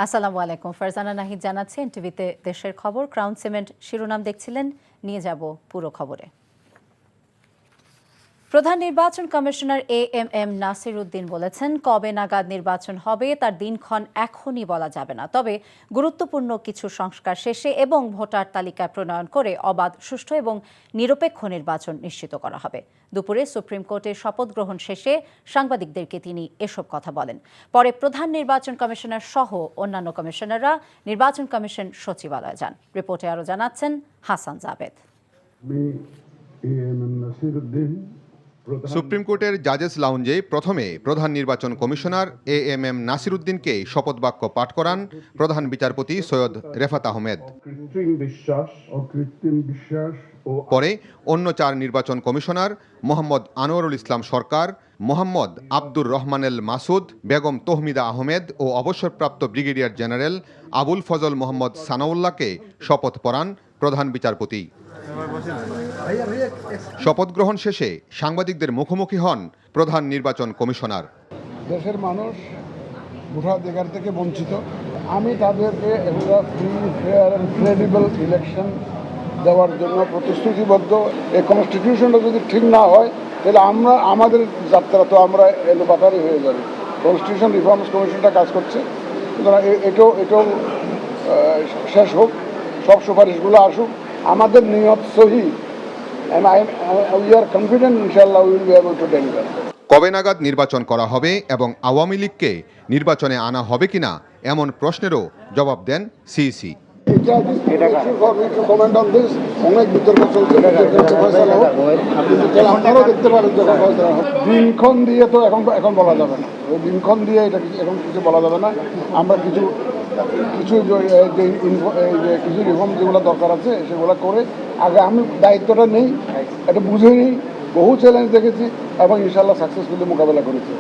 আসসালামু আলাইকুম। ফারজানা নাহিদ জানাচ্ছি এনটিভিতে দেশের খবর। ক্রাউন সিমেন্ট শিরোনাম দেখছিলেন, নিয়ে যাব পুরো খবরে। প্রধান নির্বাচন কমিশনার এএমএম নাসির উদ্দিন বলেছেন, কবে নাগাদ নির্বাচন হবে তার দিনক্ষণ এখনই বলা যাবে না, তবে গুরুত্বপূর্ণ কিছু সংস্কার শেষে এবং ভোটার তালিকা প্রণয়ন করে অবাধ, সুষ্ঠু এবং নিরপেক্ষ নির্বাচন নিশ্চিত করা হবে। দুপুরে সুপ্রিম কোর্টে শপথ গ্রহণ শেষে সাংবাদিকদেরকে তিনি এসব কথা বলেন। পরে প্রধান নির্বাচন কমিশনার সহ অন্যান্য কমিশনাররা নির্বাচন কমিশন সচিবালয়ে যান। রিপোর্টে আরও জানাচ্ছেন হাসান জাবেদ। সুপ্রিম কোর্টের জাজেস লাউঞ্জে প্রথমে প্রধান নির্বাচন কমিশনার এএমএম নাসির উদ্দিনকে শপথ বাক্য পাঠ করান প্রধান বিচারপতি সৈয়দ রেফাত আহমেদ। পরে অন্য 4 নির্বাচন কমিশনার মোহাম্মদ আনোয়ারুল ইসলাম সরকার, মোহাম্মদ আব্দুর রহমানেল মাসুদ, বেগম তহমিদা আহমেদ ও অবসরপ্রাপ্ত ব্রিগেডিয়ার জেনারেল আবুল ফজল মোহাম্মদ সানাউল্লাহকে শপথ পড়ান প্রধান বিচারপতি। শপথ গ্রহণ শেষে সাংবাদিকদের মুখোমুখি হন প্রধান নির্বাচন কমিশনার। দেশের মানুষ ভোটাধিকার থেকে বঞ্চিত। আমি তাদেরকে একটা free, fair and credible election দেওয়ার জন্য প্রতিশ্রুতিবদ্ধ। এই কনস্টিটিউশনটা যদি ঠিক না হয় তাহলে আমাদের যাত্রা তো আমরা এলোপাতারি হয়ে যাবে। কনস্টিটিউশন রিফর্মস কমিশনটা কাজ করছে, সুতরাং এটাও শেষ হোক, সব সুপারিশগুলো আসুক। আমাদের নিয়ত সহি, উই আর কনফিডেন্ট ইনশাআল্লাহ we will be able to deliver. কবে নাগাদ নির্বাচন করা হবে এবং আওয়ামী লীগকে নির্বাচনে আনা হবে কিনা এমন প্রশ্নেরও জবাব দেন সিইসি। অনেক বিতর্ক চলছে, আপনারাও দেখতে পারেন দিনক্ষণ দিয়ে তো এখন বলা যাবে না। দিনক্ষণ দিয়ে এটা এখন কিছু বলা যাবে না। আমরা কিছু রিফর্ম যেগুলো দরকার আছে সেগুলো করে আগে আমি দায়িত্বটা নেই, এটা বুঝে নিই। বহু চ্যালেঞ্জ দেখেছি এবং ইনশাল্লাহ সাকসেসফুলি মোকাবেলা করেছি।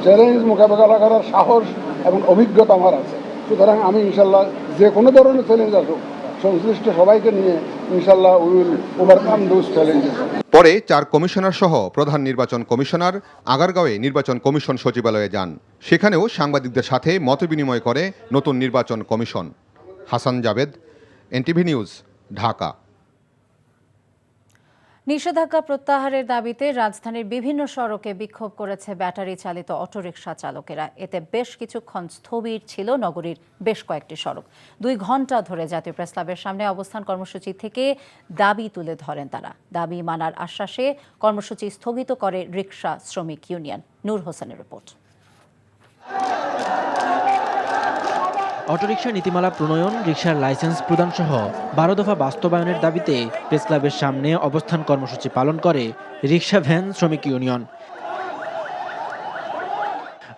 চ্যালেঞ্জ মোকাবেলা করার সাহস এবং অভিজ্ঞতা আমার আছে, সুতরাং আমি ইনশাল্লাহ যে কোনো ধরনের চ্যালেঞ্জ আসুক সংশ্লিষ্ট সবাইকে নিয়ে ইনশাল্লাহ we will overcome those challenges. পরে 4 কমিশনার সহ প্রধান নির্বাচন কমিশনার আগারগাঁওয়ে নির্বাচন কমিশন সচিবালয়ে যান। সেখানেও সাংবাদিকদের সাথে মতবিনিময় করে নতুন নির্বাচন commission. Hasan Jabed, NTV news, Dhaka. নিষেধাজ্ঞা প্রত্যাহারের দাবিতে রাজধানীর বিভিন্ন সড়কে বিক্ষোভ করেছে ব্যাটারি চালিত অটোরিকশা চালকেরা। এতে বেশ কিছুক্ষণ স্থবির ছিল নগরীর বেশ কয়েকটি সড়ক। 2 ঘণ্টা ধরে জাতীয় প্রেসক্লাবের সামনে অবস্থান কর্মসূচি থেকে দাবি তুলে ধরেন তারা। দাবি মানার আশ্বাসে কর্মসূচি স্থগিত করে রিকশা শ্রমিক ইউনিয়ন। নূর হোসেনের রিপোর্ট। অটোরিকশা নীতিমালা প্রণয়ন, রিকশার লাইসেন্স প্রদান সহ 12 দফা বাস্তবায়নের দাবিতে প্রেসক্লাবের সামনে অবস্থান কর্মসূচি পালন করে রিকশা ভ্যান শ্রমিক ইউনিয়ন।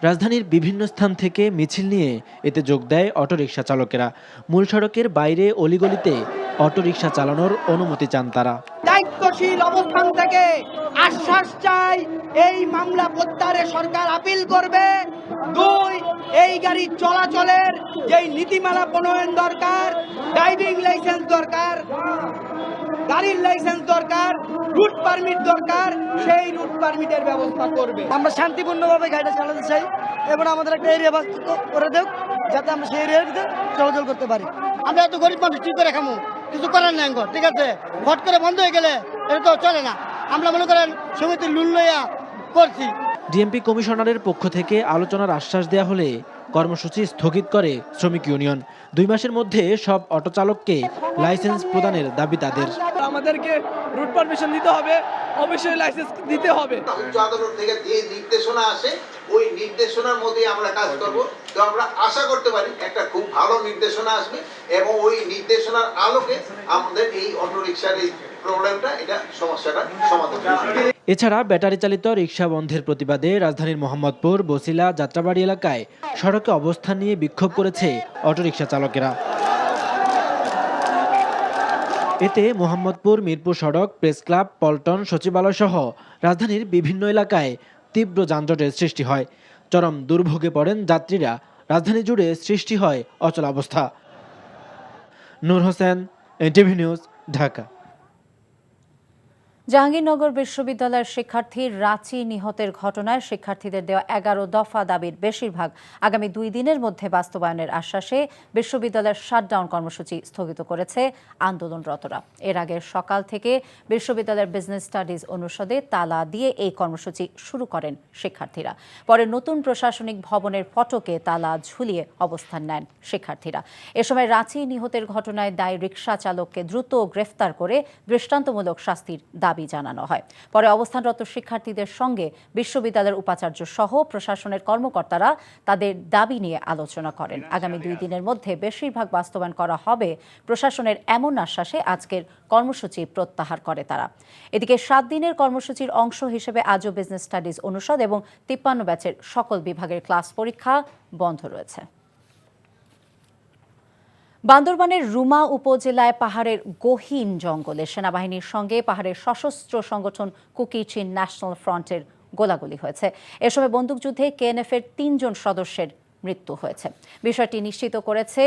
রাজধানীর বিভিন্ন স্থান থেকে মিছিল নিয়ে এতে যোগ দেয় অটোরিকশা চালকেরা। মূল সড়কের বাইরে অলিগলিতে অটোরিকশা চালানোর অনুমতি চান তারা। দায়িত্বশীল অবস্থান থেকে আশ্বাস চাই, এই মামলা প্রত্যাহারে সরকার আপিল করবে। 2, এই গাড়ি চলাচলের যেই নীতিমালা প্রণয়ন দরকার, ড্রাইভিং লাইসেন্স দরকার, গাড়ির লাইসেন্স দরকার, রুট পারমিট দরকার, সেই রুট পারমিটের ব্যবস্থা করবে। আমরা শান্তিপূর্ণভাবে গাড়িটা চালাতে চাই এবং আমাদের একটা এরিয়া বাস্তব করে দেব যাতে আমরা সেই এরিয়ার ভিতরে চলাচল করতে পারি। আমরা এত গরিব মানুষ ঠিক করে খামো, কিছু করার নাই, ঠিক আছে? হট করে বন্ধ হয়ে গেলে এটা তো চলে না। আমরা মনে করেন সমিতির লুন লইয়া করছি। ডিএমপি কমিশনারের পক্ষ থেকে আলোচনার আশ্বাস দেয়া হলে কর্মসূচি স্থগিত করে শ্রমিক ইউনিয়ন। 2 মাসের মধ্যে সব অটো চালককে লাইসেন্স প্রদানের দাবি তাদের। আমাদেরকে রুট পারমিশন দিতে হবে, অবশ্যই লাইসেন্স দিতে হবে। উচ্চ আদালত থেকে যে নির্দেশনা আসে ওই নির্দেশনার মধ্যে আমরা কাজ করব। তো আমরা আশা করতে পারি একটা খুব ভালো নির্দেশনা আসবে এবং ওই নির্দেশনার আলোকে আমাদের এই অটোরিকশার এই প্রবলেমটা, এটা সমস্যাটা সমাধান হবে। এছাড়া ব্যাটারি চালিত রিকশা বন্ধের প্রতিবাদে রাজধানীর মোহাম্মদপুর, বছিলা, যাত্রাবাড়ি এলাকায় সড়কে অবস্থান নিয়ে বিক্ষোভ করেছে অটোরিকশা চালকেরা। এতে মোহাম্মদপুর মিরপুর সড়ক, প্রেস ক্লাব, পল্টন, সচিবালয় সহ রাজধানীর বিভিন্ন এলাকায় তীব্র যানজটের সৃষ্টি হয়। চরম দুর্ভোগে পড়েন যাত্রীরা। রাজধানী জুড়ে সৃষ্টি হয় অচলাবস্থা। নূর হোসেন, এনটিভি নিউজ, ঢাকা। জাহাঙ্গীরনগর বিশ্ববিদ্যালয়ের শিক্ষার্থী রাঁচি নিহতের ঘটনায় শিক্ষার্থীদের দেওয়া 11 দফা দাবির বেশিরভাগ আগামী 2 দিনের মধ্যে বাস্তবায়নের আশ্বাসে বিশ্ববিদ্যালয়ের শাটডাউন কর্মসূচি স্থগিত করেছে আন্দোলনরতরা। এর আগে সকাল থেকে বিশ্ববিদ্যালয়ের বিজনেস স্টাডিজ অনুষদে তালা দিয়ে এই কর্মসূচি শুরু করেন শিক্ষার্থীরা। পরে নতুন প্রশাসনিক ভবনের ফটকে তালা ঝুলিয়ে অবস্থান নেন শিক্ষার্থীরা। এ সময় রাঁচি নিহতের ঘটনায় দায়ী রিকশা চালককে দ্রুত গ্রেফতার করে দৃষ্টান্তমূলক শাস্তির দাবি জানানো হয়। পরে অবস্থানরত শিক্ষার্থীদের সঙ্গে বিশ্ববিদ্যালয়ের উপাচার্য সহ প্রশাসনের কর্মকর্তারা তাদের দাবি নিয়ে আলোচনা করেন। আগামী 2 দিনের মধ্যে বেশিরভাগ বাস্তবায়ন করা হবে প্রশাসনের এমন আশ্বাসে আজকের কর্মসূচি প্রত্যাহার করে তারা। এদিকে 7 দিনের কর্মসূচির অংশ হিসেবে আজও বিজনেস স্টাডিজ অনুষদ এবং 53 ব্যাচের সকল বিভাগের ক্লাস পরীক্ষা বন্ধ রয়েছে। বান্দরবানের রুমা উপজেলায় পাহাড়ের গহীন জঙ্গলে সেনাবাহিনীর সঙ্গে পাহাড়ের সশস্ত্র সংগঠন কুকি-চিন ন্যাশনাল ফ্রন্টের গোলাগুলি হয়েছে। এ সময় বন্দুকযুদ্ধে কেএনএফের 3 জন সদস্যের মৃত্যু হয়েছে। বিষয়টি নিশ্চিত করেছে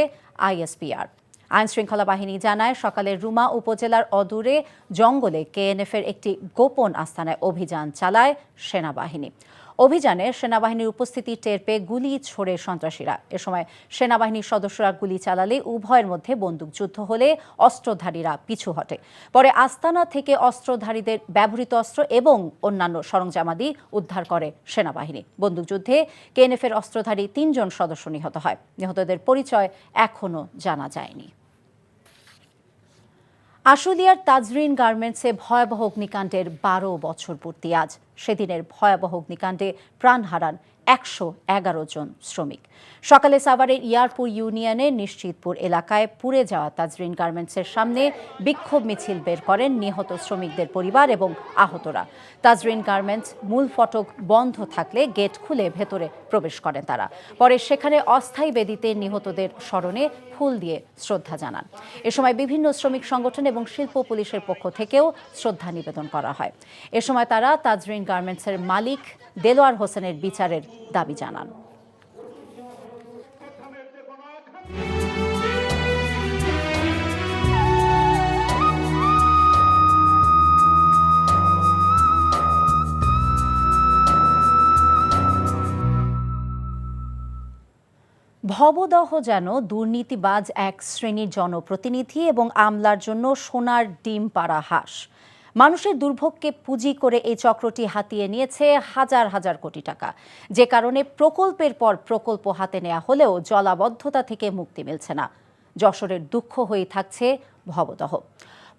আইএসপিআর। আইনশৃঙ্খলা বাহিনী জানায়, সকালে রুমা উপজেলার অদূরে জঙ্গলে কেএনএফের একটি গোপন আস্তানায় অভিযান চালায় সেনাবাহিনী। অভিযানে সেনাবাহিনীর উপস্থিতি টের পেয়ে গুলি ছোড়ে সন্ত্রাসীরা। এ সময় সেনাবাহিনীর সদস্যরা গুলি চালালে উভয়ের মধ্যে বন্দুকযুদ্ধ হলে অস্ত্রধারীরা পিছু হটে। পরে আস্তানা থেকে অস্ত্রধারীদের ব্যবহৃত অস্ত্র এবং অন্যান্য সরঞ্জামাদি উদ্ধার করে সেনাবাহিনী। বন্দুকযুদ্ধে কেএনএফের অস্ত্রধারী 3 জন সদস্য নিহত হয়। নিহতদের পরিচয় এখনও জানা যায়নি। আশুলিয়ার তাজরিন গার্মেন্টসে ভয়াবহ অগ্নিকাণ্ডের 12 বছর পূর্তি আজ। সেদিনের ভয়াবহ অগ্নিকাণ্ডে প্রাণ হারান 111 জন শ্রমিক। সকালে সাভারের ইয়ারপুর ইউনিয়নের নিশ্চিতপুর এলাকায় পুড়ে যাওয়া তাজরিন গার্মেন্টসের সামনে বিক্ষোভ মিছিল বের করেন নিহত শ্রমিকদের পরিবার এবং আহতরা। তাজরিন গার্মেন্টস মূল ফটক বন্ধ থাকলে গেট খুলে ভেতরে প্রবেশ করেন তারা। পরে সেখানে অস্থায়ী বেদিতে নিহতদের স্মরণে ফুল দিয়ে শ্রদ্ধা জানান। এ সময় বিভিন্ন শ্রমিক সংগঠন এবং শিল্প পুলিশের পক্ষ থেকেও শ্রদ্ধা নিবেদন করা হয়। এ সময় তারা তাজরিন গার্মেন্টসের মালিক দেলোয়ার হোসেনের বিচারের দাবি জানান। ভবদহ যেন দুর্নীতিবাজ এক শ্রেণীর জনপ্রতিনিধি এবং আমলার জন্য সোনার ডিম পাড়া হাঁস। মানুষের দুর্ভোগকে পুঁজি করে এই চক্রটি হাতিয়ে নিয়েছে হাজার হাজার কোটি টাকা, যে কারণে প্রকল্পের পর প্রকল্প হাতে নেওয়া হলেও জলাবদ্ধতা থেকে মুক্তি মিলছে না। যশোরের দুঃখ হয়ে থাকছে ভবদহ।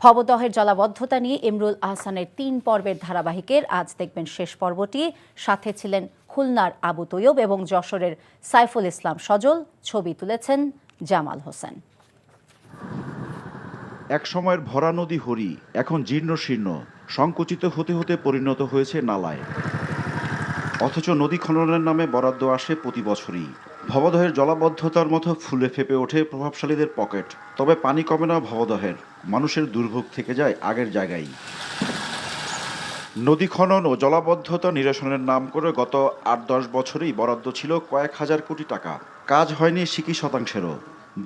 ভবদহের জলাবদ্ধতা নিয়ে ইমরুল আহসানের 3 পর্বের ধারাবাহিকের আজ দেখবেন শেষ পর্বটি। সাথে ছিলেন খুলনার আবু তৈয়ব এবং যশোরের সাইফুল ইসলাম সজল। ছবি তুলেছেন জামাল হোসেন। এক সময়ের ভরা নদী হরি এখন জীর্ণ শীর্ণ, সংকুচিত হতে হতে পরিণত হয়েছে নালায়। অথচ নদী খননের নামে বরাদ্দ আসে প্রতি বছরই। ভবদহের জলাবদ্ধতার মতো ফুলে ফেপে ওঠে প্রভাবশালীদের পকেট। তবে পানি কমে না ভবদহের, মানুষের দুর্ভোগ থেকে যায় আগের জায়গায়। নদী খনন ও জলাবদ্ধতা নিরসনের নাম করে গত 8-10 বছরেই বরাদ্দ ছিল কয়েক হাজার কোটি টাকা। কাজ হয়নি সিকি শতাংশেরও।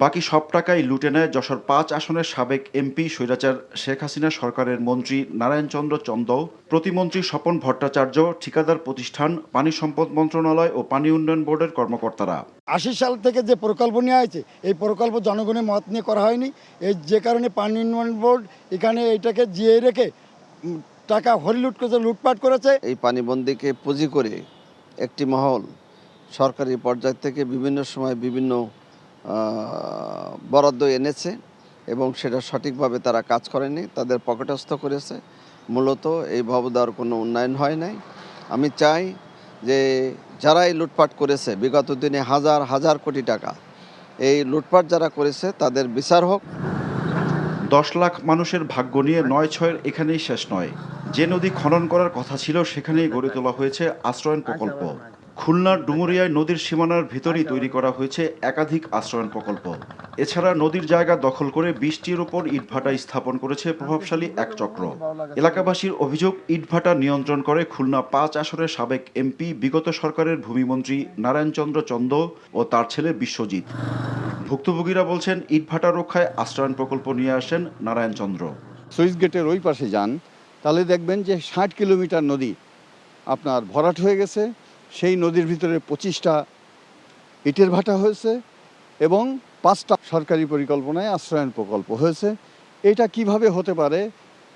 বাকি সব টাকাই লুটে নেয় যশোর 5 আসনের সাবেক এমপি স্বৈরাচার শেখ হাসিনা সরকারের মন্ত্রী নারায়ণচন্দ্র চন্দ, প্রতিমন্ত্রী স্বপন ভট্টাচার্য, ঠিকাদার প্রতিষ্ঠান, পানি সম্পদ মন্ত্রণালয় ও পানি উন্নয়ন বোর্ডের কর্মকর্তারা। 80 সাল থেকে যে প্রকল্প নেওয়া হয়েছে, এই প্রকল্প জনগণের মত নিয়ে করা হয়নি। এই যে কারণে পানি উন্নয়ন বোর্ড এখানে এইটাকে জিয়ে রেখে টাকা হরিলুট করেছে, লুটপাট করেছে। এই পানিবন্দীকে পুঁজি করে একটি মহল সরকারি পর্যায় থেকে বিভিন্ন সময় বিভিন্ন বরাদ্দ এনেছে এবং সেটা সঠিকভাবে তারা কাজ করেনি, তাদের পকেটস্থ করেছে। মূলত এই ভবদহের কোনো উন্নয়ন হয় নাই। আমি চাই যে যারা এই লুটপাট করেছে বিগত দিনে হাজার হাজার কোটি টাকা, এই লুটপাট যারা করেছে তাদের বিচার হোক। 10 লাখ মানুষের ভাগ্য নিয়ে 9-6 এখানেই শেষ নয়। যে নদী খনন করার কথা ছিল সেখানেই গড়ে তোলা হয়েছে আশ্রয়ণ প্রকল্প। খুলনার ডুমুরিয়ায় নদীর সীমানার ভিতরেই তৈরি করা হয়েছে একাধিক আশ্রয়ণ প্রকল্প। এছাড়া নদীর জায়গা দখল করে 20টির ওপর ইটভাটা স্থাপন করেছে প্রভাবশালী এক চক্র। এলাকাবাসীর অভিযোগ, ইটভাটা নিয়ন্ত্রণ করে খুলনা 5 আসনের সাবেক এমপি, বিগত সরকারের ভূমিমন্ত্রী নারায়ণচন্দ্র চন্দ ও তার ছেলে বিশ্বজিৎ। ভুক্তভোগীরা বলছেন, ইটভাটা রক্ষায় আশ্রয়ণ প্রকল্প নিয়ে আসেন নারায়ণচন্দ্র। সুইচ গেটের ওই পাশে যান, তাহলে দেখবেন যে 60 কিলোমিটার নদী আপনার ভরাট হয়ে গেছে। সেই নদীর ভিতরে 25টা ইটের ভাটা হয়েছে এবং 5টা সরকারি পরিকল্পনায় আশ্রয়ণ প্রকল্প হয়েছে। এটা কিভাবে হতে পারে?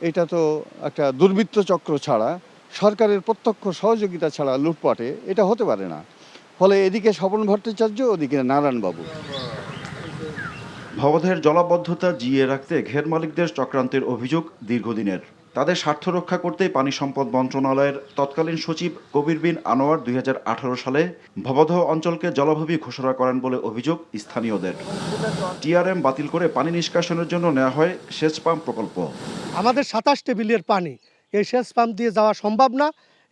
এটা তো একটা দুর্বৃত্ত চক্র ছাড়া, সরকারের প্রত্যক্ষ সহযোগিতা ছাড়া লুটপাটে এটা হতে পারে না। ফলে এদিকে স্বপন ভট্টাচার্য, ওদিকে নারায়ণবাবু। ভবনের জলাবদ্ধতা জিইয়ে রাখতে ঘের মালিকদের চক্রান্তের অভিযোগ দীর্ঘদিনের। তাদের স্বার্থ রক্ষা করতেই পানি সম্পদ মন্ত্রণালয়ের তৎকালীন সচিব কবির বিন আনোয়ার 2018 সালে ভবদহ অঞ্চলকে জলাভূমি ঘোষণা করেন বলে অভিযোগ স্থানীয়দের। টিআরএম বাতিল করে পানি নিষ্কাশনের জন্য নেওয়া হয় সেচ পাম্প প্রকল্প। আমাদের 27 টেবিলের পানি এই সেচ পাম্প দিয়ে যাওয়া সম্ভব না।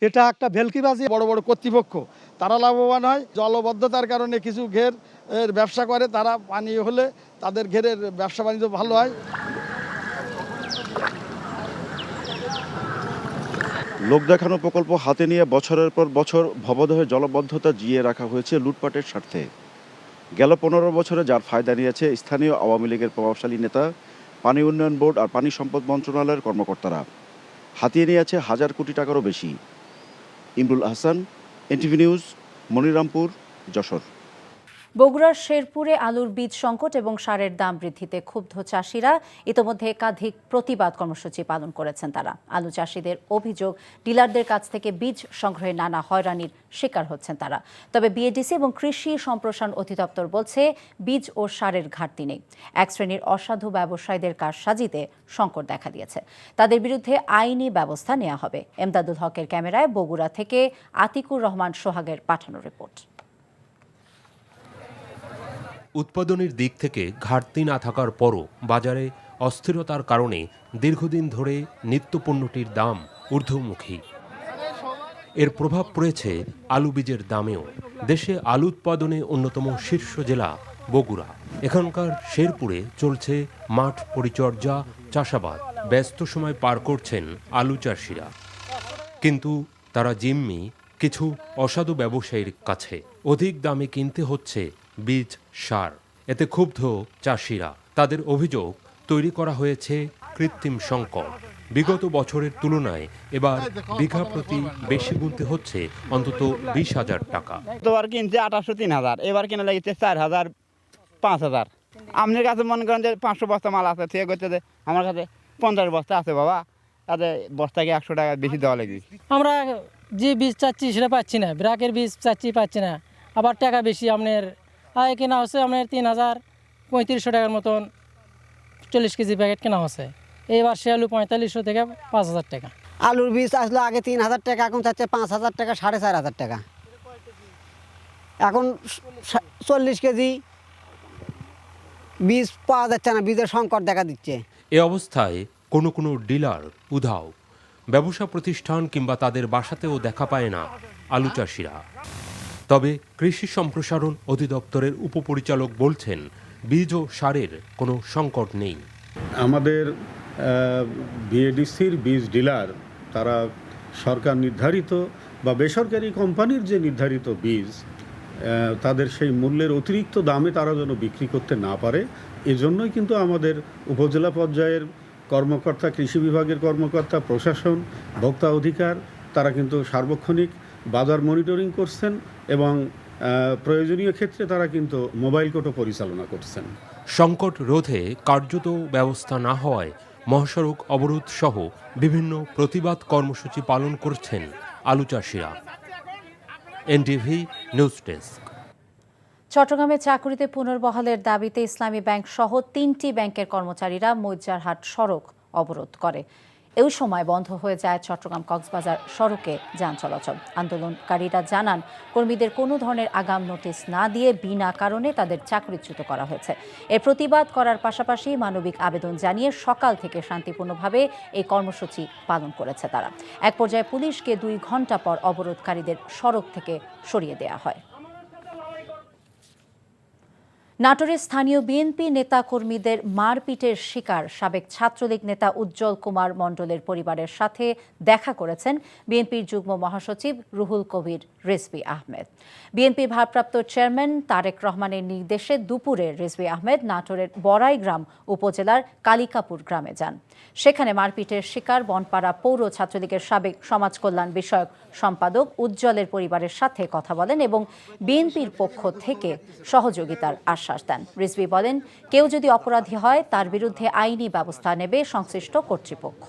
এটা একটা ভেলকিবাজি। বড় বড় কর্তৃপক্ষ তারা লাভবান হয়, জলবদ্ধতার কারণে কিছু ঘের ব্যবসা করে, তারা পানি হলে তাদের ঘেরের ব্যবসা বাণিজ্য ভালো হয়। লোক দেখানো প্রকল্প হাতে নিয়ে বছরের পর বছর ভবদহে জলবদ্ধতা জিইয়ে রাখা হয়েছে লুটপাটের স্বার্থে। গেল 15 বছরে যার ফায়দা নিয়েছে স্থানীয় আওয়ামী লীগের প্রভাবশালী নেতা, পানি উন্নয়ন বোর্ড আর পানি সম্পদ মন্ত্রণালয়ের কর্মকর্তারা। হাতিয়ে নিয়েছে 1000 কোটি টাকারও বেশি। Imrul Ahsan, NTV news, Monirampur, Jessore. বগুড়ার শেরপুরে আলুর বীজ সংকট এবং সারের দাম বৃদ্ধিতে ক্ষুব্ধ চাষিরা ইতোমধ্যে একাধিক প্রতিবাদ কর্মসূচি পালন করেছেন তারা। আলু চাষিদের অভিযোগ, ডিলারদের কাছ থেকে বীজ সংগ্রহে নানা হয়রানির শিকার হচ্ছেন তারা। তবে বিএডিসি এবং কৃষি সম্প্রসারণ অধিদপ্তর বলছে বীজ ও সারের ঘাটতি নেই। এক শ্রেণীর অসাধু ব্যবসায়ীদের কারসাজিতে সংকট দেখা দিয়েছে। তাদের বিরুদ্ধে আইনি ব্যবস্থা নেওয়া হবে। এমদাদুল হকের ক্যামেরায় বগুড়া থেকে আতিকুর রহমান সোহাগের পাঠানো রিপোর্ট। উৎপাদনের দিক থেকে ঘাটতি না থাকার পরও বাজারে অস্থিরতার কারণে দীর্ঘদিন ধরে নিত্যপণ্যটির দাম ঊর্ধ্বমুখী। এর প্রভাব পড়েছে আলু বীজের দামেও। দেশে আলু উৎপাদনে অন্যতম শীর্ষ জেলা বগুড়া। এখানকার শেরপুরে চলছে মাঠ পরিচর্যা, চাষাবাদ। ব্যস্ত সময় পার করছেন আলু চাষিরা, কিন্তু তারা জিম্মি কিছু অসাধু ব্যবসায়ীর কাছে। অধিক দামে কিনতে হচ্ছে বীজ, সার। এতে ক্ষুব্ধ চাষিরা। তাদের অভিযোগ, তৈরি করা হয়েছে কৃত্রিম সংকট। বিগত বছরের তুলনায় এবার বিঘা প্রতি বেশি গুনতে হচ্ছে অন্তত 20,000 টাকা। গতবার কিনছে 2800-3000, এবার কিনা লেগেছে 4000, 5000। আপনার কাছে মনে করেন যে 500 বস্তা মাল আছে, ঠিক করতে যে আমার কাছে 50 বস্তা আছে বাবা, তাতে বস্তাকে 100 টাকা বেশি দেওয়া লাগে। আমরা যে বীজ চাচ্ছি সেটা পাচ্ছি না, ব্রাকের বীজ চাচ্ছি পাচ্ছি না। আবার টাকা বেশি আপনার আয় কেনা হচ্ছে আপনার 3000-3500 টাকার মতন 40 কেজি প্যাকেট কেনা হচ্ছে। এইবার সে আলু 4500 থেকে 5000 টাকা। আলুর বীজ আসলো আগে 3000 টাকা, এখন চাচ্ছে 5000 টাকা, 4500 টাকা। এখন 40 কেজি বীজ পাওয়া যাচ্ছে না, বীজের সংকট দেখা দিচ্ছে। এ অবস্থায় কোনো কোনো ডিলার উধাও। ব্যবসা প্রতিষ্ঠান কিংবা তাদের বাসাতেও দেখা পায় না আলু চাষিরা। তবে কৃষি সম্প্রসারণ অধিদপ্তরের উপপরিচালক বলছেন, বীজ ও সারের কোনো সংকট নেই। আমাদের বিএডিসির বীজ ডিলার, তারা সরকার নির্ধারিত বা বেসরকারি কোম্পানির যে নির্ধারিত বীজ, তাদের সেই মূল্যের অতিরিক্ত দামে তারা যেন বিক্রি করতে না পারে, এজন্যই কিন্তু আমাদের উপজেলা পর্যায়ের কর্মকর্তা, কৃষি বিভাগের কর্মকর্তা, প্রশাসন, ভোক্তা অধিকার, তারা কিন্তু সার্বক্ষণিক বাজার মনিটরিং করছেন এবং প্রয়োজনীয় ক্ষেত্রে তারা কিন্তু মোবাইল কোর্টও পরিচালনা করছেন। সংকট রোধে কার্যত ব্যবস্থা না হওয়ায় মহাসড়ক অবরোধ সহ বিভিন্ন প্রতিবাদ কর্মসূচি পালন করছেন আলু চাষিরা। NTV news desk. চট্টগ্রামে চাকুরিতে পুনর্বহালের দাবিতে ইসলামী ব্যাংক সহ 3টি ব্যাংকের কর্মচারীরা মইজ্জারহাট সড়ক অবরোধ করে। এই সময় বন্ধ হয়ে যায় চট্টগ্রাম কক্সবাজার সড়কে যান চলাচল। আন্দোলনকারীরা জানান, কর্মীদের কোনো ধরনের আগাম নোটিশ না দিয়ে বিনা কারণে তাদের চাকরিচ্যুত করা হয়েছে। এর প্রতিবাদ করার পাশাপাশি মানবিক আবেদন জানিয়ে সকাল থেকে শান্তিপূর্ণভাবে এই কর্মসূচি পালন করেছে তারা। এক পর্যায়ে পুলিশকে 2 ঘণ্টা পর অবরোধকারীদের সড়ক থেকে সরিয়ে দেওয়া হয়। নাটোরের স্থানীয় বিএনপি নেতাকর্মীদের মারপিটের শিকার সাবেক ছাত্রলীগ নেতা উজ্জ্বল কুমার মণ্ডলের পরিবারের সাথে দেখা করেছেন বিএনপির যুগ্ম মহাসচিব রুহুল কবির রিজভী আহমেদ। বিএনপির ভারপ্রাপ্ত চেয়ারম্যান তারেক রহমানের নির্দেশে দুপুরে রিজভী আহমেদ নাটোরের বড়াইগ্রাম উপজেলার কালিকাপুর গ্রামে যান। সেখানে মারপিটের শিকার বনপাড়া পৌর ছাত্রলীগের সাবেক সমাজ কল্যাণ বিষয়ক সম্পাদক উজ্জ্বলের পরিবারের সাথে কথা বলেন এবং বিএনপির পক্ষ থেকে সহযোগিতার আশ্বাস দেন। রিজভী বলেন, কেউ যদি অপরাধী হয় তার বিরুদ্ধে আইনি ব্যবস্থা নেবে সংশ্লিষ্ট কর্তৃপক্ষ।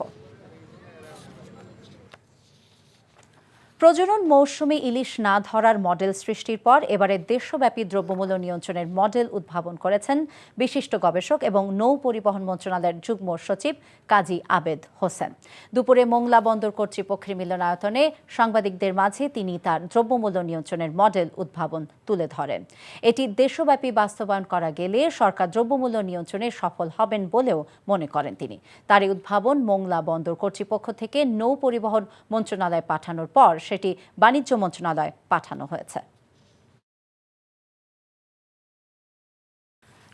প্রজনন মৌসুমে ইলিশ না ধরার মডেল সৃষ্টির পর এবারে দেশব্যাপী দ্রব্যমূল্য নিয়ন্ত্রণের মডেল উদ্ভাবন করেছেন বিশিষ্ট গবেষক এবং নৌ পরিবহন মন্ত্রণালয়ের যুগ্ম সচিব কাজী আবেদ হোসেন। দুপুরে মোংলা বন্দর কর্তৃপক্ষের মিলনায়তনে সাংবাদিকদের মাঝে তিনি তার দ্রব্যমূল্য নিয়ন্ত্রণের মডেল উদ্ভাবন তুলে ধরেন। এটি দেশব্যাপী বাস্তবায়ন করা গেলে সরকার দ্রব্যমূল্য নিয়ন্ত্রণে সফল হবেন বলেও মনে করেন তিনি। তার এই উদ্ভাবন মোংলা বন্দর কর্তৃপক্ষ থেকে নৌ পরিবহন মন্ত্রণালয়ে পাঠানোর পর সেটি বাণিজ্য মন্ত্রণালয়ে পাঠানো হয়েছে।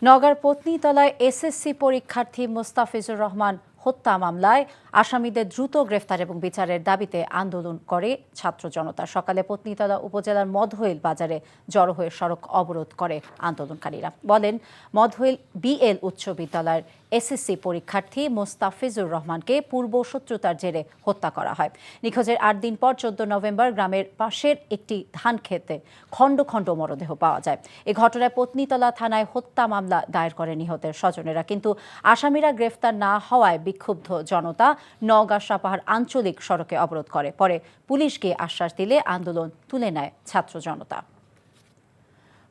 নওগাঁর পত্নীতলায় এসএসসি পরীক্ষার্থী মোস্তাফিজুর রহমান হত্যা মামলায় আসামিদের দ্রুত গ্রেফতার এবং বিচারের দাবিতে আন্দোলন করে ছাত্র জনতা। সকালে পত্নীতলা উপজেলার মধইল বাজারে জড়ো হয়ে সড়ক অবরোধ করে আন্দোলনকারীরা। বলেন, মধইল বিএল উচ্চ বিদ্যালয়ের এসএসসি পরীক্ষার্থী মোস্তাফিজুর রহমানকে পূর্ব শত্রুতার জেরে হত্যা করা হয়। নিখোঁজের 8 দিন পর 14 নভেম্বর গ্রামের পাশের একটি ধান খেতে খণ্ড খণ্ড মরদেহ পাওয়া যায়। এ ঘটনায় পত্নীতলা থানায় হত্যা মামলা দায়ের করে নিহতের স্বজনেরা। কিন্তু আসামিরা গ্রেফতার না হওয়ায় বিক্ষুব্ধ জনতা নওগাঁ সাপাহার আঞ্চলিক সড়কে অবরোধ করে। পরে পুলিশকে আশ্বাস দিলে আন্দোলন তুলে নেয় ছাত্র জনতা।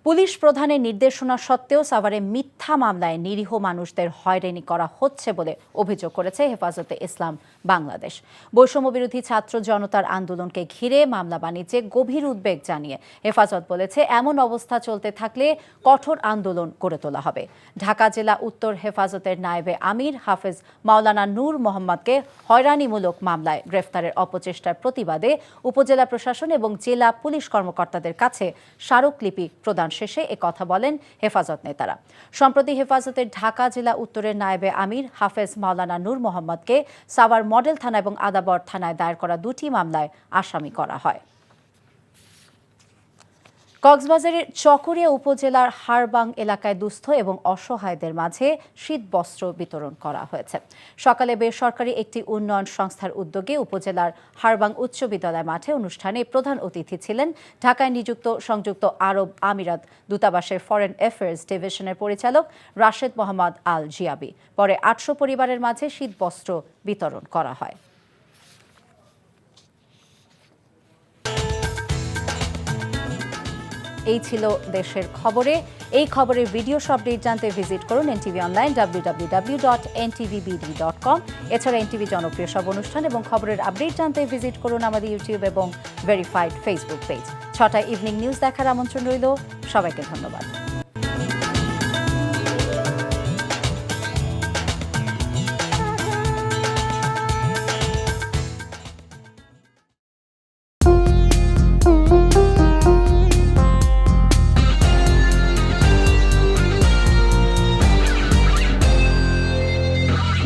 পুলিশ প্রধানের নির্দেশনা সত্ত্বেও সাভারে মিথ্যা মামলায় নিরীহ মানুষদের হয়রানি করা হচ্ছে বলে অভিযোগ করেছে হেফাজতে ইসলাম বাংলাদেশ। বৈষম্য বিরোধী ছাত্র জনতার আন্দোলনকে ঘিরে মামলা বাণিজ্যে গভীর উদ্বেগ জানিয়ে হেফাজত বলেছে, এমন অবস্থা চলতে থাকলে কঠোর আন্দোলন গড়ে তোলা হবে। ঢাকা জেলা উত্তর হেফাজতের নায়েবে আমির হাফেজ মাওলানা নূর মোহাম্মদকে হয়রানিমূলক মামলায় গ্রেফতারের অপচেষ্টার প্রতিবাদে উপজেলা প্রশাসন এবং জেলা পুলিশ কর্মকর্তাদের কাছে স্মারকলিপি প্রদান শেষে একথা বলেন হেফাজত নেতারা। সম্প্রতি হেফাজতের ঢাকা জেলা উত্তরের নায়েবে আমির হাফেজ মাওলানা নূর মোহাম্মদকে সাভার মডেল থানা এবং আদাবর থানায় দায়ের করা 2টি মামলায় আসামি করা হয়। কক্সবাজারের চকরিয়া উপজেলার হারবাং এলাকায় দুস্থ এবং অসহায়দের মাঝে শীতবস্ত্র বিতরণ করা হয়েছে। সকালে বেসরকারি একটি উন্নয়ন সংস্থার উদ্যোগে উপজেলার হারবাং উচ্চ বিদ্যালয় মাঠে অনুষ্ঠানে প্রধান অতিথি ছিলেন ঢাকায় নিযুক্ত সংযুক্ত আরব আমিরাত দূতাবাসের ফরেন অ্যাফেয়ার্স ডিভিশনের পরিচালক রাশেদ মোহাম্মদ আল জিয়াবি। পরে 800 পরিবারের মাঝে শীতবস্ত্র বিতরণ করা হয়। এই ছিল দেশের খবরে। এই খবরের ভিডিও আপডেট জানতে ভিজিট করুন এনটিভি অনলাইন www.ntvbd.com। এছাড়া এনটিভি জনপ্রিয় সব অনুষ্ঠান এবং খবরের আপডেট জানতে ভিজিট করুন আমাদের ইউটিউব এবং ভেরিফাইড ফেসবুক পেজ। 6টায় ইভিনিং নিউজ দেখার আমন্ত্রণ রইল। সবাইকে ধন্যবাদ।